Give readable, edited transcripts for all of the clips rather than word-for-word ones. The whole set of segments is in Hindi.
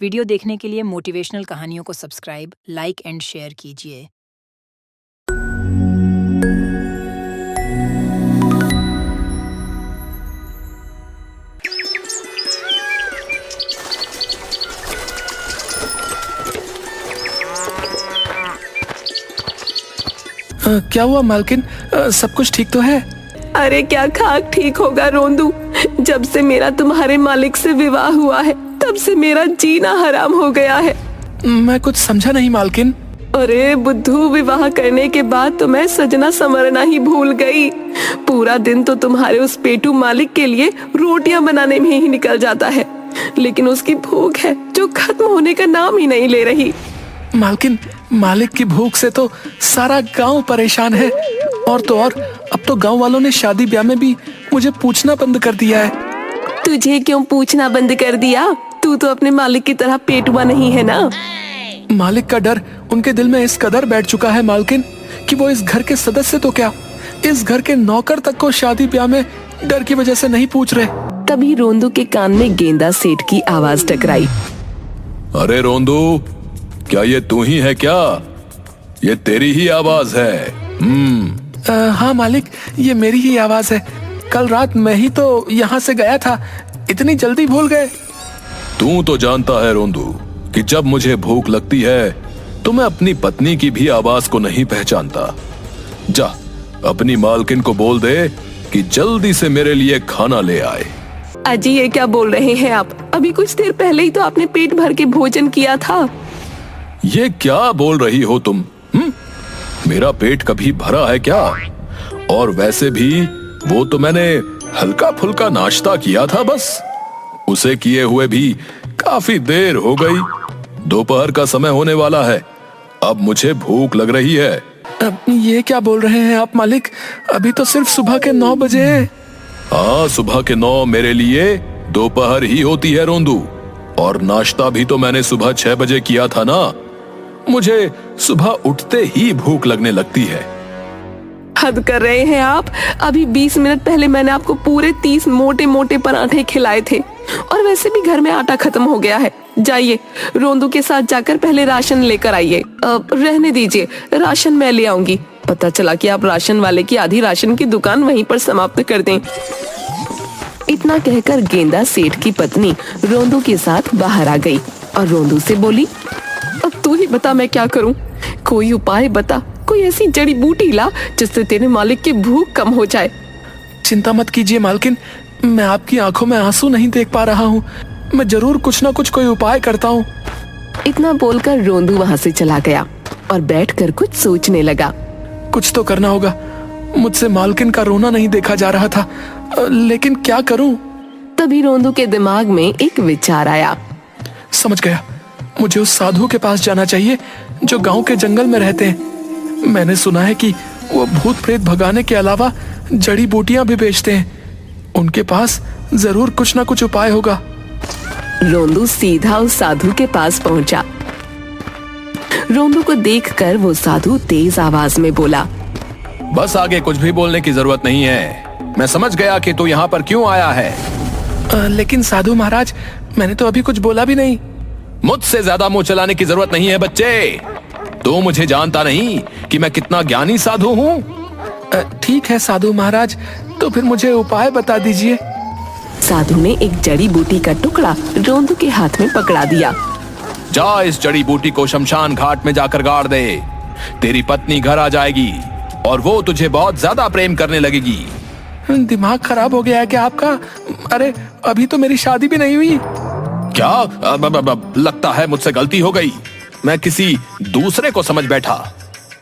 वीडियो देखने के लिए मोटिवेशनल कहानियों को सब्सक्राइब, लाइक एंड शेयर कीजिए। क्या हुआ मालकिन? सब कुछ ठीक तो है? अरे क्या खाक ठीक होगा रोंदू। जब से मेरा तुम्हारे मालिक से विवाह हुआ है तब से मेरा जीना हराम हो गया है। मैं कुछ समझा नहीं मालकिन। अरे बुद्धू, विवाह करने के बाद तो मैं सजना संवरना ही भूल गई। पूरा दिन तो तुम्हारे उस पेटू मालिक के लिए रोटियां बनाने में ही निकल जाता है, लेकिन उसकी भूख है जो खत्म होने का नाम ही नहीं ले रही। मालकिन, मालिक की भूख से तो सारा गांव परेशान है। और तो और अब तो गांव वालों ने शादी ब्याह में भी मुझे पूछना बंद कर दिया है। तुझे क्यों पूछना बंद कर दिया? तू तो अपने मालिक की तरह पेटुआ नहीं है ना। मालिक का डर उनके दिल में इस कदर बैठ चुका है मालकिन कि वो इस घर के सदस्य तो क्या, इस घर के नौकर तक को शादी ब्याह में डर की वजह से नहीं पूछ रहे। तभी रोंदू के कान में गेंदा सेठ की आवाज टकराई। अरे रोंदू, क्या ये तू ही है क्या? ये तेरी ही आवाज है। हाँ मालिक, ये मेरी ही आवाज है। कल रात मैं ही तो यहाँ से गया था, इतनी जल्दी भूल गए? तू तो जानता है रोंदू कि जब मुझे भूख लगती है तो मैं अपनी पत्नी की भी आवाज को नहीं पहचानता। जा, अपनी मालकिन को बोल दे कि जल्दी से मेरे लिए खाना ले आए। अजी, ये क्या बोल रहे हैं आप? अभी कुछ देर पहले ही तो आपने पेट भर के भोजन किया था। ये क्या बोल रही हो तुम? मेरा पेट कभी भरा है क्या? और वैसे भी वो तो मैंने हल्का फुल्का नाश्ता किया था बस। उसे किए हुए भी काफी देर हो गई। दोपहर का समय होने वाला है, अब मुझे भूख लग रही है। अब ये क्या बोल रहे हैं आप मालिक? अभी तो सिर्फ सुबह के 9 बजे हैं। हाँ, सुबह के 9 मेरे लिए दोपहर ही होती है रोंदू। और नाश्ता भी तो मैंने सुबह 6 बजे किया था ना। मुझे सुबह उठते ही भूख लगने लगती है। हद कर रहे हैं आप। अभी 20 मिनट पहले मैंने आपको पूरे 30 मोटे मोटे पराठे खिलाए थे, और वैसे भी घर में आटा खत्म हो गया है। जाइए, रोंदू के साथ जाकर पहले राशन लेकर आइए। रहने दीजिए, राशन मैं ले आऊंगी। पता चला कि आप राशन वाले की आधी राशन की दुकान वहीं पर समाप्त कर दें। इतना कहकर गेंदा सेठ की पत्नी रोंदू के साथ बाहर आ गई और रोंदू से बोली, अब तू ही बता मैं क्या करूं? कोई उपाय बता, कोई ऐसी जड़ी बूटी ला जिससे तेरे मालिक की भूख कम हो जाए। चिंता मत कीजिए मालकिन, मैं आपकी आंखों में आंसू नहीं देख पा रहा हूँ। मैं जरूर कुछ ना कुछ कोई उपाय करता हूँ। इतना बोलकर रोंदू वहाँ से चला गया और बैठकर कुछ सोचने लगा। कुछ तो करना होगा। मुझसे मालकिन का रोना नहीं देखा जा रहा था, लेकिन क्या करूं? तभी रोंदू के दिमाग में एक विचार आया। समझ गया, मुझे उस साधु के पास जाना चाहिए जो गांव के जंगल में रहते हैं। मैंने सुना है कि वो भूत प्रेत भगाने के अलावा जड़ी बूटियां भी बेचते हैं। उनके पास जरूर कुछ ना कुछ उपाय होगा। रोंदू सीधा उस साधु के पास पहुंचा। रोंदू को देखकर वो साधु तेज आवाज में बोला, बस आगे कुछ भी बोलने की जरूरत नहीं है। मैं समझ गया कि तू यहाँ पर क्यों आया है। लेकिन साधु महाराज, मैंने तो अभी कुछ बोला भी नहीं। मुझसे ज्यादा मुंह चलाने की जरूरत नहीं है बच्चे। तू मुझे जानता नहीं कि मैं कितना ज्ञानी साधु हूँ। ठीक है साधु महाराज, तो फिर मुझे उपाय बता दीजिए। साधु ने एक जड़ी बूटी का टुकड़ा रोंदू के हाथ में पकड़ा दिया। जा, इस जड़ी बूटी को शमशान घाट में जाकर गाड़ दे। तेरी पत्नी घर आ जाएगी और वो तुझे बहुत ज्यादा प्रेम करने लगेगी। दिमाग खराब हो गया है क्या आपका? अरे अभी तो मेरी शादी भी नहीं हुई। क्या? लगता है मुझसे गलती हो गई। मैं किसी दूसरे को समझ बैठा।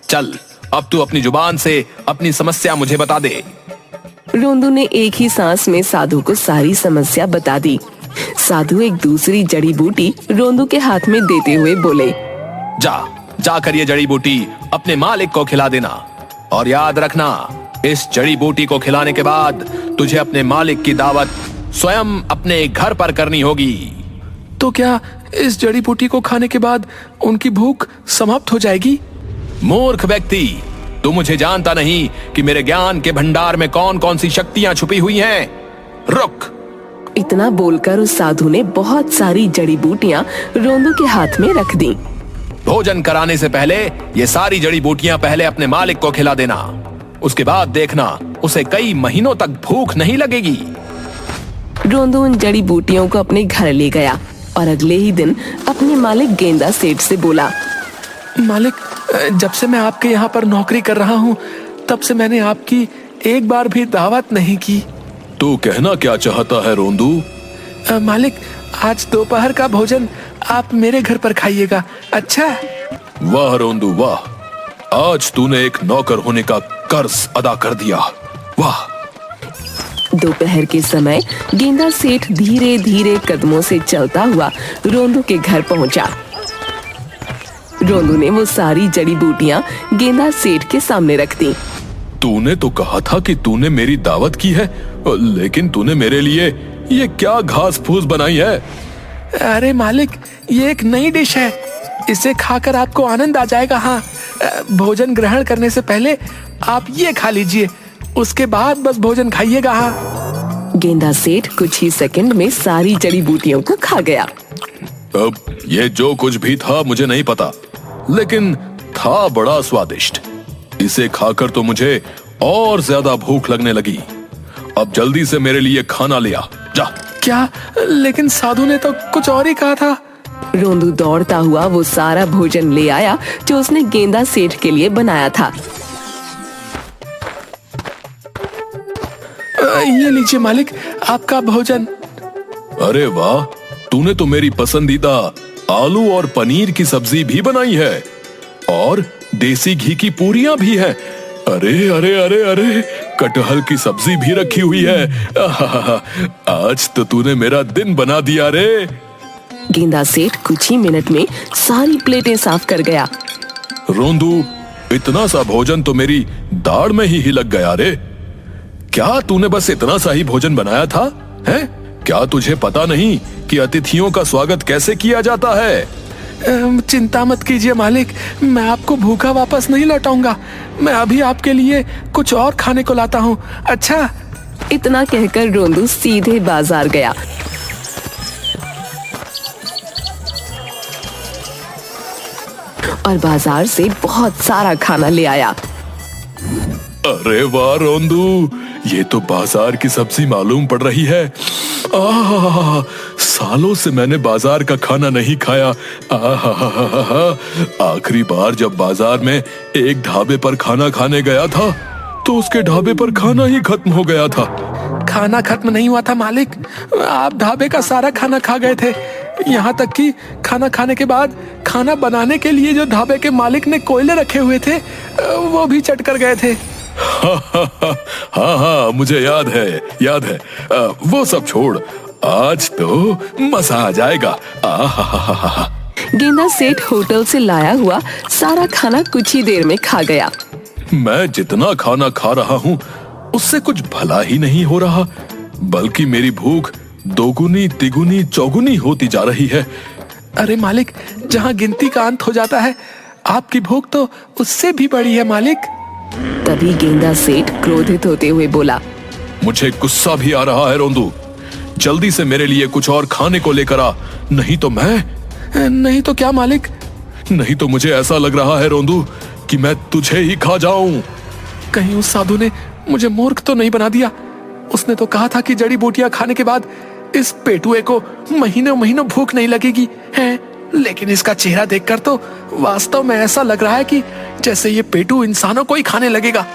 चल, अब तू अपनी जुबान से अपनी समस्या मुझे बता दे। रोंदू ने एक ही सांस में साधु को सारी समस्या बता दी। साधु एक दूसरी जड़ी बूटी रोंदू के हाथ में देते हुए बोले, जाकर ये जड़ी बूटी अपने मालिक को खिला देना। और याद रखना, इस जड़ी बूटी को खिलाने के बाद तुझे अपने मालिक की दावत स्वयं अपने घर पर करनी होगी। तो क्या इस जड़ी बूटी को खाने के बाद उनकी भूख समाप्त हो जाएगी? मूर्ख व्यक्ति, तू मुझे जानता नहीं कि मेरे ज्ञान के भंडार में कौन कौन सी शक्तियां छुपी हुई हैं। रुक, इतना बोलकर उस साधु ने बहुत सारी जड़ी बूटियां रोंदू के हाथ में रख दी। भोजन कराने से पहले ये सारी जड़ी बूटियां पहले अपने मालिक को खिला देना। उसके बाद देखना उसे कई महीनों तक भूख नहीं लगेगी। रोंदू उन जड़ी बूटियों को अपने घर ले गया और अगले ही दिन अपने मालिक गेंदा सेठ से बोला, मालिक, जब से मैं आपके यहाँ पर नौकरी कर रहा हूँ तब से मैंने आपकी एक बार भी दावत नहीं की। तू कहना क्या चाहता है रोंदू? मालिक, आज दोपहर का भोजन आप मेरे घर पर खाइएगा, अच्छा? वाह रोंदू वाह, आज तूने एक नौकर होने का कर्ज अदा कर दिया। वाह। दोपहर के समय गेंदा सेठ धीरे धीरे कदमों से चलता हुआ रोंदू के घर पहुंचा। रोंदू ने वो सारी जड़ी बूटियां गेंदा सेठ के सामने रख दी। तूने तो कहा था कि तूने मेरी दावत की है, लेकिन तूने मेरे लिए ये क्या घास फूस बनाई है? अरे मालिक, ये एक नई डिश है, इसे खाकर आपको आनंद आ जाएगा। हाँ, भोजन ग्रहण करने से पहले आप ये खा लीजिए, उसके बाद बस भोजन खाइएगा। हाँ। गेंदा सेठ कुछ ही सेकंड में सारी जड़ी बूटियों को खा गया। अब ये जो कुछ भी था मुझे नहीं पता, लेकिन था बड़ा स्वादिष्ट। इसे खाकर तो मुझे और ज्यादा भूख लगने लगी। अब जल्दी से मेरे लिए खाना ले आ, जा। क्या? लेकिन साधु ने तो कुछ और ही कहा था। रोंदू दौड़ता हुआ वो सारा भोजन ले आया जो उसने गेंदा सेठ के लिए बनाया था। ये लीजिए मालिक, आपका भोजन। अरे वाह, तूने तो मेरी पसंदीदा आलू और पनीर की सब्जी भी बनाई है और देसी घी की पूरियां भी हैं। अरे अरे अरे अरे, कटहल की सब्जी भी रखी हुई है। आज तो तूने मेरा दिन बना दिया रे। गेंदा सेठ कुछ ही मिनट में सारी प्लेटें साफ कर गया। रोंदू, इतना सा भोजन तो मेरी दाढ़ में ही लग गया रे। क्या तूने बस इतना सा ही भोजन बनाया था? हैं? क्या तुझे पता नहीं कि अतिथियों का स्वागत कैसे किया जाता है? चिंता मत कीजिए मालिक, मैं आपको भूखा वापस नहीं लौटाऊंगा। मैं अभी आपके लिए कुछ और खाने को लाता हूँ, अच्छा? इतना कहकर रोंदू सीधे बाजार गया। और बाजार से बहुत सारा खाना ले आया। अरे वाह रोंदू, ये तो बाजार की सब्जी मालूम पड़ रही है। सालों से मैंने बाजार का खाना नहीं खाया। आखिरी बार जब बाजार में एक ढाबे पर खाना खाने गया था तो उसके ढाबे पर खाना ही खत्म हो गया था। खाना खत्म नहीं हुआ था मालिक, आप ढाबे का सारा खाना खा गए थे। यहाँ तक कि खाना खाने के बाद खाना बनाने के लिए जो ढाबे के मालिक ने कोयले रखे हुए थे वो भी चट कर गए थे। हाँ, मुझे याद है। वो सब छोड़, आज तो मजा आ जाएगा। गेंदा सेठ होटल से लाया हुआ सारा खाना कुछ ही देर में खा गया। मैं जितना खाना खा रहा हूँ उससे कुछ भला ही नहीं हो रहा, बल्कि मेरी भूख दोगुनी तिगुनी चौगुनी होती जा रही है। अरे मालिक, जहाँ गिनती का अंत हो जाता है, आपकी भूख तो उससे भी बड़ी है मालिक। तभी गेंदा सेठ क्रोधित होते हुए बोला, मुझे गुस्सा भी आ रहा है रोंदू, जल्दी से मेरे लिए कुछ और खाने को लेकर आ, नहीं तो मैं। नहीं तो क्या मालिक? नहीं तो मुझे ऐसा लग रहा है रोंदू कि मैं तुझे ही खा जाऊं। कहीं उस साधु ने मुझे मूर्ख तो नहीं बना दिया? उसने तो कहा था कि जड़ी बूटियां खाने के बाद इस पेटुए को महीनों महीनों भूख नहीं लगेगी है, लेकिन इसका चेहरा देखकर तो वास्तव में ऐसा लग रहा है कि जैसे ये पेटू इंसानों को ही खाने लगेगा।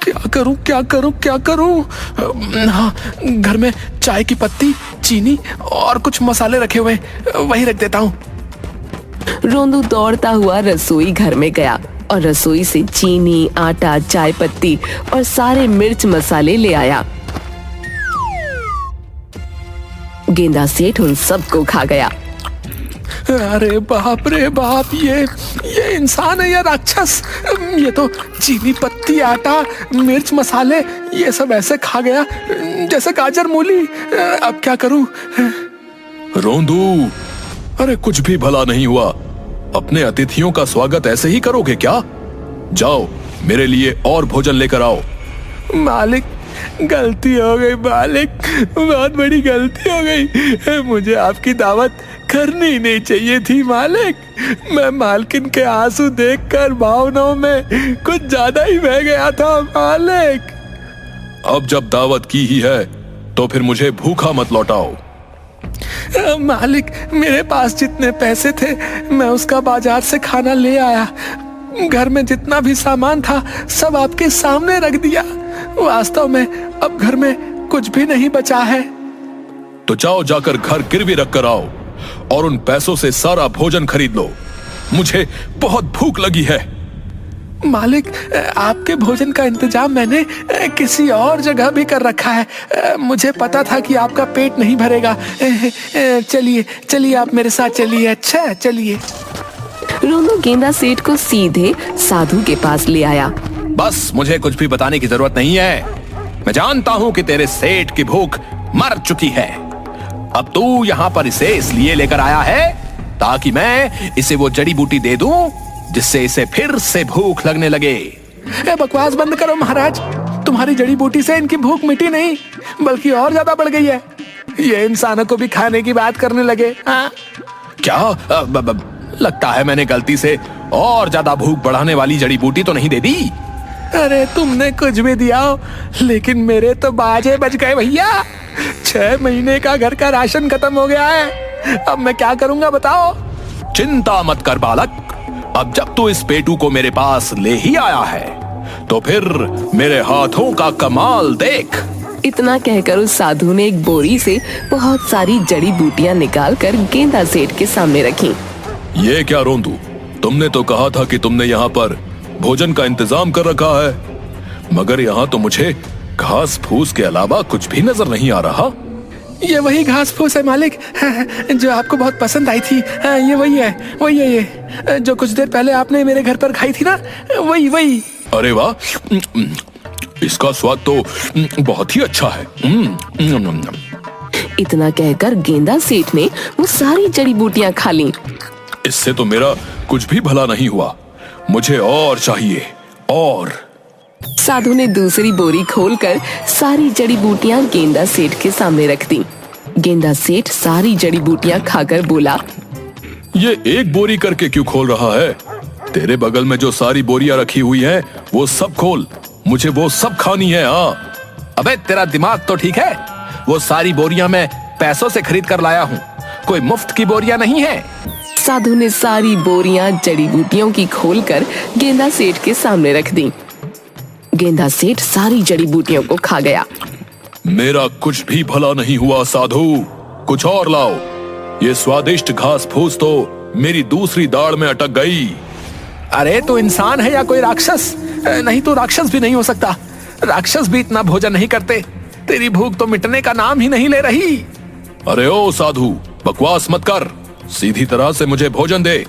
क्या करूं? हाँ, घर में चाय की पत्ती, चीनी और कुछ मसाले रखे हुए, वही रख देता हूँ। रोंदू दौड़ता हुआ रसोई घर में गया और रसोई से चीनी, आटा, चाय पत्ती और सारे मिर्च मसाले ले आया। गेंदा सेठ उन सबको खा गया। अरे बाप रे बाप, ये इंसान है या राक्षस? ये तो चीनी, पत्ती, आटा, मिर्च, मसाले ये सब ऐसे खा गया जैसे गाजर मूली। अब क्या करूं? रोंदू, अरे कुछ भी भला नहीं हुआ। अपने अतिथियों का स्वागत ऐसे ही करोगे क्या? जाओ, मेरे लिए और भोजन लेकर आओ। मालिक, गलती हो गई मालिक, बहुत बड़ी गलती हो गई। मुझे आपकी दावत करनी ही नहीं चाहिए थी मालिक। मैं मालकिन के आंसू देखकर भावनाओं में कुछ ज्यादा ही बह गया था मालिक। अब जब दावत की ही है तो फिर मुझे भूखा मत लौटाओ। मालिक, मेरे पास जितने पैसे थे मैं उसका बाजार से खाना ले आया। घर में जितना भी सामान था सब आपके सामने रख दिया। वास्तव में अब घर में कुछ भी नहीं बचा है। तो जाओ, जाकर घर गिरवी रख कर आओ और उन पैसों से सारा भोजन खरीद लो। मुझे बहुत भूख लगी है। मालिक, आपके भोजन का इंतजाम मैंने किसी और जगह भी कर रखा है। मुझे पता था कि आपका पेट नहीं भरेगा। चलिए चलिए, आप मेरे साथ चलिए। अच्छा चलिए। रोंदू गेंदा सेठ को सीधे साधु के पास ले आया। बस, मुझे कुछ भी बताने की जरूरत नहीं है। मैं जानता हूँ कि तेरे सेठ की भूख मर चुकी है। अब तू यहाँ पर इसे इसलिए लेकर आया है ताकि मैं इसे वो जड़ी बूटी दे दूं जिससे इसे फिर से भूख लगने लगे। बकवास बंद करो महाराज। तुम्हारी जड़ी बूटी से इनकी भूख मिटी नहीं बल्कि और ज्यादा बढ़ गई है। ये इंसानों को भी खाने की बात करने लगे। हाँ? क्या लगता है मैंने गलती से और ज्यादा भूख बढ़ाने वाली जड़ी बूटी तो नहीं दे दी? अरे तुमने कुछ भी दिया हो, लेकिन मेरे तो बाजे बच गए भैया। 6 महीने का घर का राशन खत्म हो गया है। अब मैं क्या करूंगा बताओ? चिंता मत कर बालक। अब जब तू इस पेटू को मेरे पास ले ही आया है तो फिर मेरे हाथों का कमाल देख। इतना कहकर उस साधु ने एक बोरी से बहुत सारी जड़ी बूटियां निकालकर गेंदा सेठ के सामने रखी। ये क्या रोंदू, तुमने तो कहा था कि तुमने यहाँ पर भोजन का इंतजाम कर रखा है, मगर यहाँ तो मुझे घास फूस के अलावा कुछ भी नजर नहीं आ रहा। ये वही घास फूस है मालिक, जो आपको बहुत पसंद आई थी। ये वही है ये जो कुछ देर पहले आपने मेरे घर पर खाई थी ना, वही। अरे वाह, इसका स्वाद तो बहुत ही अच्छा है। इतना कहकर गेंदा सेठ ने वो सारी जड़ी बूटियां खा ली। इससे तो मेरा कुछ भी भला नहीं हुआ। मुझे और चाहिए और। साधु ने दूसरी बोरी खोलकर सारी जड़ी बूटियां गेंदा सेठ के सामने रख दी। गेंदा सेठ सारी जड़ी बूटियां खाकर बोला, ये एक बोरी करके क्यों खोल रहा है? तेरे बगल में जो सारी बोरियां रखी हुई हैं, वो सब खोल। मुझे वो सब खानी है। हाँ। अबे तेरा दिमाग तो ठीक है? वो सारी बोरियां मैं पैसों से खरीद कर लाया हूँ, कोई मुफ्त की बोरियां नहीं है। साधु ने सारी बोरियां जड़ी बूटियों की खोलकर गेंदा सेठ के सामने रख दी। गेंदा सेठ सारी जड़ी बूटियों को खा गया। मेरा कुछ भी भला नहीं हुआ साधु, कुछ और लाओ। ये स्वादिष्ट घास फूस तो मेरी दूसरी दाढ़ में अटक गई। अरे तू इंसान है या कोई राक्षस? नहीं, तू राक्षस भी नहीं हो सकता। राक्षस भी इतना भोजन नहीं करते। तेरी भूख तो मिटने का नाम ही नहीं ले रही। अरे ओ साधु, बकवास मत कर, सीधी तरह से मुझे भोजन दे।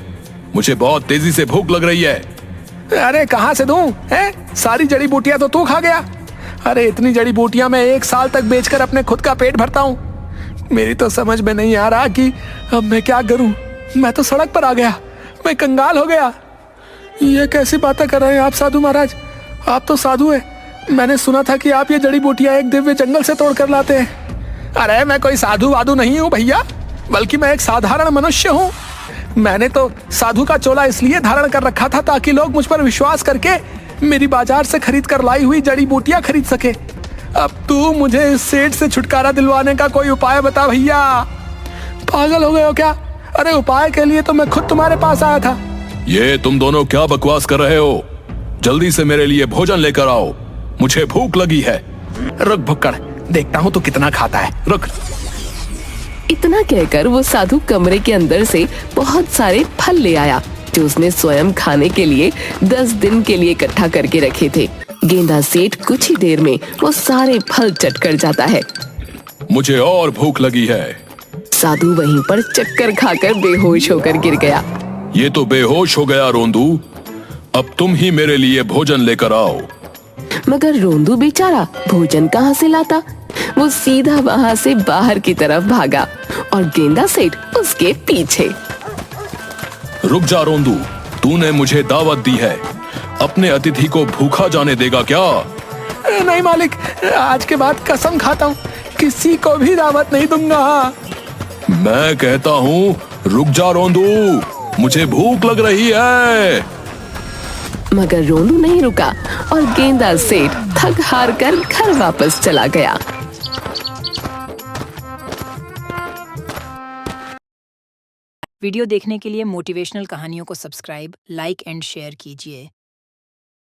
मुझे बहुत तेजी से भूख लग रही है। अरे कहाँ से दूं? है सारी जड़ी बूटियां तो तू खा गया। अरे इतनी जड़ी बूटियां मैं 1 साल तक बेचकर अपने खुद का पेट भरता हूँ। मेरी तो समझ में नहीं आ रहा कि अब मैं क्या करूं। मैं तो सड़क पर आ गया, मैं कंगाल हो गया। ये कैसी बातें कर रहे हैं आप साधु महाराज? आप तो साधु है। मैंने सुना था कि आप ये जड़ी बूटियां एक दिव्य जंगल से तोड़ कर लाते हैं। अरे मैं कोई साधु वाधु नहीं हूँ भैया, बल्कि मैं एक साधारण मनुष्य हूँ। मैंने तो साधु का चोला इसलिए धारण कर रखा था ताकि लोग मुझ पर विश्वास करके मेरी बाजार से खरीद कर लाई हुई जड़ी बूटियां खरीद सके। अब तू मुझे इस सेठ से छुटकारा दिलवाने का कोई उपाय बता भैया। पागल हो गए हो क्या? अरे उपाय के लिए तो मैं खुद तुम्हारे पास आया था। ये तुम दोनों क्या बकवास कर रहे हो? जल्दी से मेरे लिए भोजन लेकर आओ, मुझे भूख लगी है। रुक भुक्कड़, देखता हूँ तू कितना खाता है। रुक। इतना कहकर वो साधु कमरे के अंदर से बहुत सारे फल ले आया जो उसने स्वयं खाने के लिए 10 दिन के लिए इकट्ठा करके रखे थे। गेंदा सेठ कुछ ही देर में वो सारे फल चट कर जाता है। मुझे और भूख लगी है। साधु वहीं पर चक्कर खाकर बेहोश होकर गिर गया। ये तो बेहोश हो गया रोंदू। अब तुम ही मेरे लिए भोजन लेकर आओ। मगर रोंदू बेचारा भोजन कहाँ से लाता? वो सीधा वहाँ से बाहर की तरफ भागा और गेंदा सेठ उसके पीछे। रुक जा रोंदू, तूने मुझे दावत दी है, अपने अतिथि को भूखा जाने देगा क्या? नहीं मालिक, आज के बाद कसम खाता हूँ किसी को भी दावत नहीं दूंगा। मैं कहता हूँ रुक जा रोंदू, मुझे भूख लग रही है। मगर रोंदू नहीं रुका और गेंदा सेठ थक हार कर घर वापस चला गया। वीडियो देखने के लिए मोटिवेशनल कहानियों को सब्सक्राइब, लाइक एंड शेयर कीजिए।